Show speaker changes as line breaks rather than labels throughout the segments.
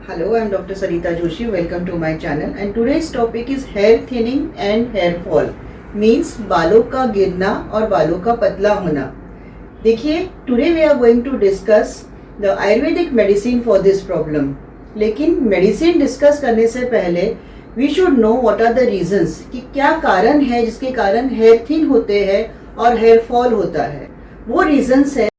Hello, I'm Dr. Sarita Joshi. Welcome to my channel. And today's topic is hair thinning and hair fall. Means बालों का गिरना और बालों का पतला होना. देखिए, today we are going to discuss the Ayurvedic medicine for this problem. लेकिन मेडिसिन डिस्कस करने से पहले we should know what are the reasons कि क्या कारण है जिसके कारण हेयर थिन होते हैं और हेयर फॉल होता है. वो रीजंस है.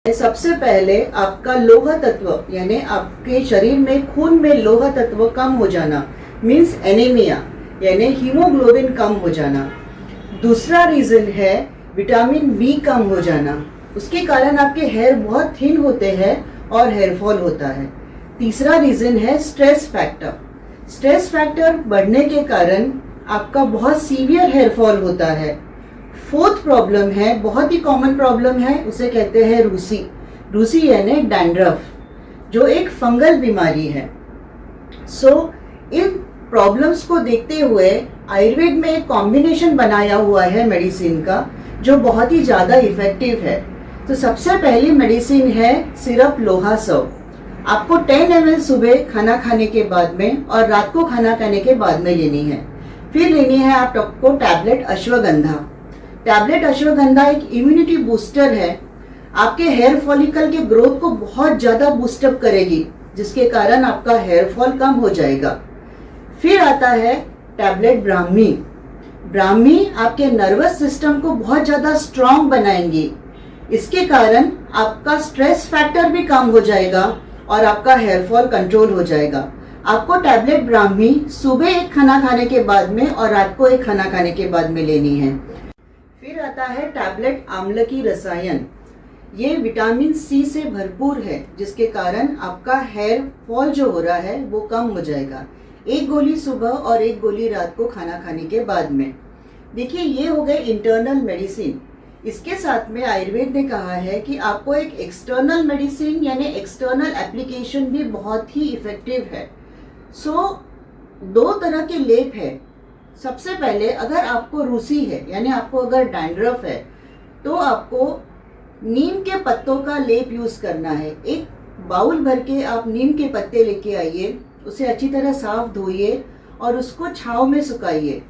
सबसे पहले आपका लोह तत्व यानी आपके शरीर में खून में लोह तत्व कम हो जाना मीन्स एनीमिया यानी हीमोग्लोबिन कम हो जाना. दूसरा रीजन है विटामिन बी कम हो जाना. उसके कारण आपके हेयर बहुत थिन होते हैं और हेयर फॉल होता है. तीसरा रीजन है स्ट्रेस फैक्टर. स्ट्रेस फैक्टर बढ़ने के कारण आपका बहुत सीवियर हेयर फॉल होता है. फोर्थ प्रॉब्लम है, बहुत ही कॉमन प्रॉब्लम है, उसे कहते हैं रूसी. रूसी यानी डैंड्रफ जो एक फंगल बीमारी है. इन प्रॉब्लम्स को देखते हुए आयुर्वेद में एक कॉम्बिनेशन बनाया हुआ है मेडिसिन का जो बहुत ही ज़्यादा इफेक्टिव है. तो सबसे पहली मेडिसिन है सिरप लोहा सव. आपको 10 ml सुबह खाना खाने के बाद में और रात को खाना खाने के बाद में लेनी है. फिर लेनी है आपको टैबलेट अश्वगंधा. टैबलेट अश्वगंधा एक इम्यूनिटी बूस्टर है. आपके हेयर फॉलिकल के ग्रोथ को बहुत ज़्यादा बूस्टअप करेगी जिसके कारण आपका हेयर फॉल कम हो जाएगा. फिर आता है टैबलेट ब्राह्मी. ब्राह्मी आपके नर्वस सिस्टम को बहुत ज़्यादा स्ट्रांग बनाएंगी. इसके कारण आपका स्ट्रेस फैक्टर भी कम हो जाएगा और आपका हेयर फॉल कंट्रोल हो जाएगा. आपको टैबलेट ब्राह्मी सुबह एक खाना खाने के बाद में और रात को एक खाना खाने के बाद में लेनी है. फिर आता है टैबलेट आम्ल की रसायन. ये विटामिन सी से भरपूर है जिसके कारण आपका हेयर फॉल जो हो रहा है वो कम हो जाएगा. एक गोली सुबह और एक गोली रात को खाना खाने के बाद में. देखिए, ये हो गए इंटरनल मेडिसिन. इसके साथ में आयुर्वेद ने कहा है कि आपको एक एक्सटर्नल मेडिसिन यानी एक्सटर्नल एप्लीकेशन भी बहुत ही इफेक्टिव है. दो तरह के लेप है. सबसे पहले अगर आपको रूसी है यानी आपको अगर डैंड्रफ है तो आपको नीम के पत्तों का लेप यूज करना है. एक बाउल भर के आप नीम के पत्ते लेके आइए, उसे अच्छी तरह साफ धोइए और उसको छांव में सुखाइए.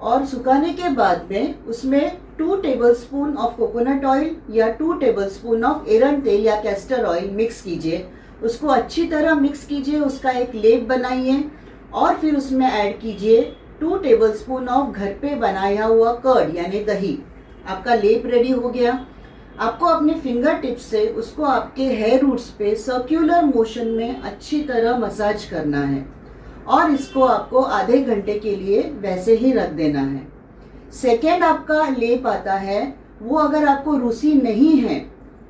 और सुखाने के बाद में उसमें 2 टेबलस्पून ऑफ कोकोनट ऑयल या 2 टेबलस्पून ऑफ एरंड तेल या कैस्टर ऑयल मिक्स कीजिए. उसको अच्छी तरह मिक्स कीजिए, उसका एक लेप बनाइए और फिर उसमें ऐड कीजिए 2 टेबलस्पून ऑफ घर पे बनाया हुआ कर्ड यानी दही. आपका लेप रेडी हो गया. आपको अपने फिंगर टिप्स से उसको आपके हेयर रूट्स पे सर्कुलर मोशन में अच्छी तरह मसाज करना है और इसको आपको आधे घंटे के लिए वैसे ही रख देना है. सेकेंड आपका लेप आता है, वो अगर आपको रूसी नहीं है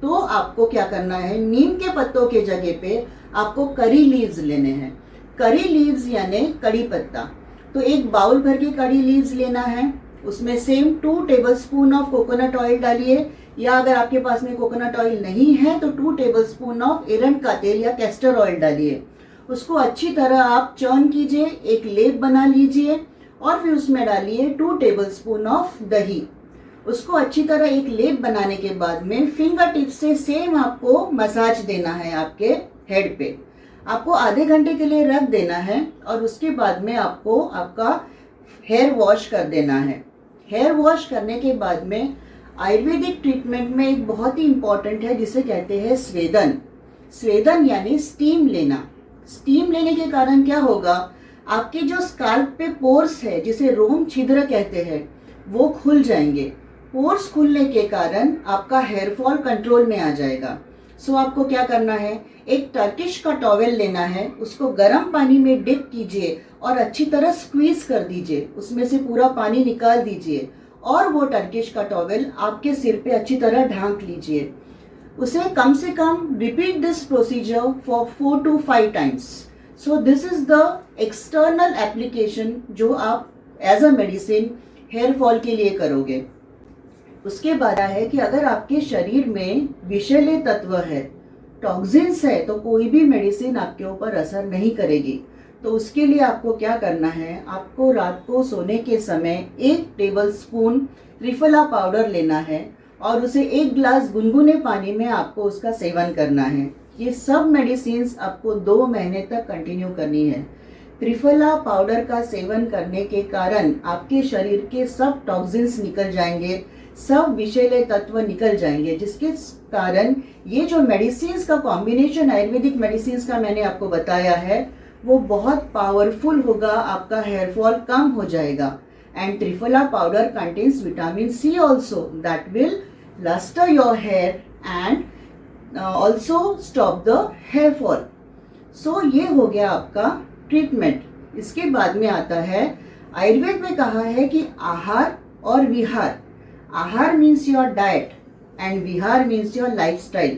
तो आपको क्या करना है, नीम के पत्तों के जगह पे आपको करी लीव्स लेने हैं. करी लीव्स यानी कड़ी पत्ता. तो एक बाउल भर के कड़ी लीव्स लेना है. उसमें same 2 tablespoon of coconut oil डालिए या अगर आपके पास में कोकोनट ऑयल नहीं है तो 2 टेबलस्पून ऑफ एरंड का तेल या कैस्टर ऑयल डालिए. उसको अच्छी तरह आप चर्न कीजिए, एक लेप बना लीजिए और फिर उसमें डालिए 2 टेबलस्पून ऑफ दही. उसको अच्छी तरह एक लेप बनाने के बाद में फिंगर टिप से सेम आपको मसाज देना है आपके हेड पे. आपको आधे घंटे के लिए रख देना है और उसके बाद में आपको आपका हेयर वॉश कर देना है. हेयर वॉश करने के बाद में आयुर्वेदिक ट्रीटमेंट में एक बहुत ही इम्पॉर्टेंट है जिसे कहते हैं स्वेदन. स्वेदन यानी स्टीम लेना. स्टीम लेने के कारण क्या होगा, आपके जो स्काल्प पे पोर्स है जिसे रोम छिद्र कहते हैं वो खुल जाएंगे. पोर्स खुलने के कारण आपका हेयर फॉल कंट्रोल में आ जाएगा. आपको क्या करना है, एक टर्किश का टॉवेल लेना है, उसको गर्म पानी में डिप कीजिए और अच्छी तरह स्क्वीज कर दीजिए, उसमें से पूरा पानी निकाल दीजिए और वो टर्किश का टॉवेल आपके सिर पे अच्छी तरह ढांक लीजिए. उसे कम से कम repeat this procedure for 4 to 5 times. This is the external application जो आप as a medicine hair fall के लिए करोगे. उसके बाद है कि अगर आपके शरीर में विषैले तत्व है, टॉक्सिन्स है, तो कोई भी मेडिसिन आपके ऊपर असर नहीं करेगी. तो उसके लिए आपको क्या करना है, आपको रात को सोने के समय 1 टेबलस्पून त्रिफला पाउडर लेना है और उसे 1 ग्लास गुनगुने पानी में आपको उसका सेवन करना है। ये सब मेडिसिन्स आपको 2 महीने तक कंटिन्यू करनी है। त्रिफला पाउडर का सेवन करने के कारण आपके शरीर के सब टॉक्सिन्स निकल जाएंगे, सब विषैले तत्व निकल जाएंगे, जिसके कारण ये जो मेडिसिन्स का कॉम्बिनेशन आयुर्वेदिक मेडिसिन्स का मैंने आपको बताया है वो बहुत पावरफुल होगा, आपका हेयर फॉल कम हो जाएगा। And triphala powder contains vitamin C also that will lustre your hair and also stop the hair fall. So ये हो गया आपका ट्रीटमेंट। इसके बाद में आता है, आयुर्वेद में कहा है कि आहार और विहार। आहार means your diet and Vihar means your lifestyle.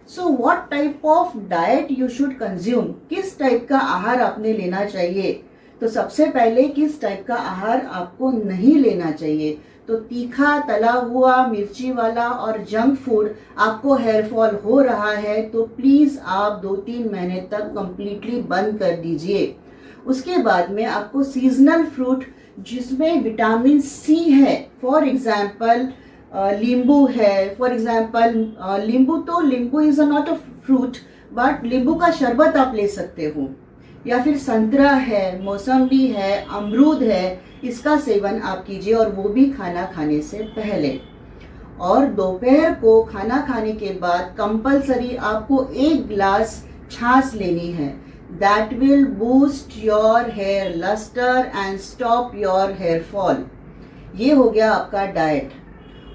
So what type of diet you should consume, किस टाइप का आहार आपने लेना चाहिए। तो सबसे पहले किस टाइप का आहार आपको नहीं लेना चाहिए। तो तीखा, तला हुआ, मिर्ची वाला और जंक फूड आपको हेयर फॉल हो रहा है तो प्लीज़ आप 2-3 महीने तक कंप्लीटली बंद कर दीजिए। उसके बाद में आपको सीजनल फ्रूट जिसमें विटामिन सी है, फॉर एग्जाम्पल नींबू है, फॉर एग्जाम्पल नींबू is not a fruit but नींबू का शरबत आप ले सकते हो, या फिर संतरा है, मौसम्बी है, अमरूद है, इसका सेवन आप कीजिए और वो भी खाना खाने से पहले। और दोपहर को खाना खाने के बाद कंपलसरी आपको 1 ग्लास छाछ लेनी है। That will boost your hair lustre and stop your hair fall. ये हो गया आपका डाइट।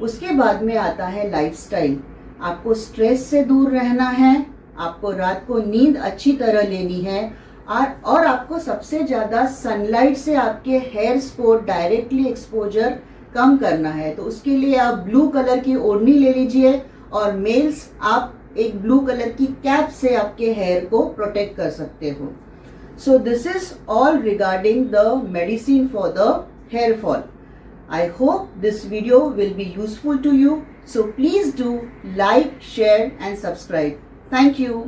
उसके बाद में आता है लाइफस्टाइल। आपको स्ट्रेस से दूर रहना है, आपको रात को नींद अच्छी तरह लेनी है और आपको सबसे ज़्यादा सनलाइट से आपके हेयर्स को डायरेक्टली एक्सपोजर कम करना है। तो उसके लिए आप ब्लू कलर की ओढ़नी ले लीजिए और मेल्स आप एक ब्लू कलर की कैप से आपके हेयर को प्रोटेक्ट कर सकते हो। So this is all regarding the medicine for the hair fall. I hope this video will be useful to you. So please do like, share and subscribe. Thank you.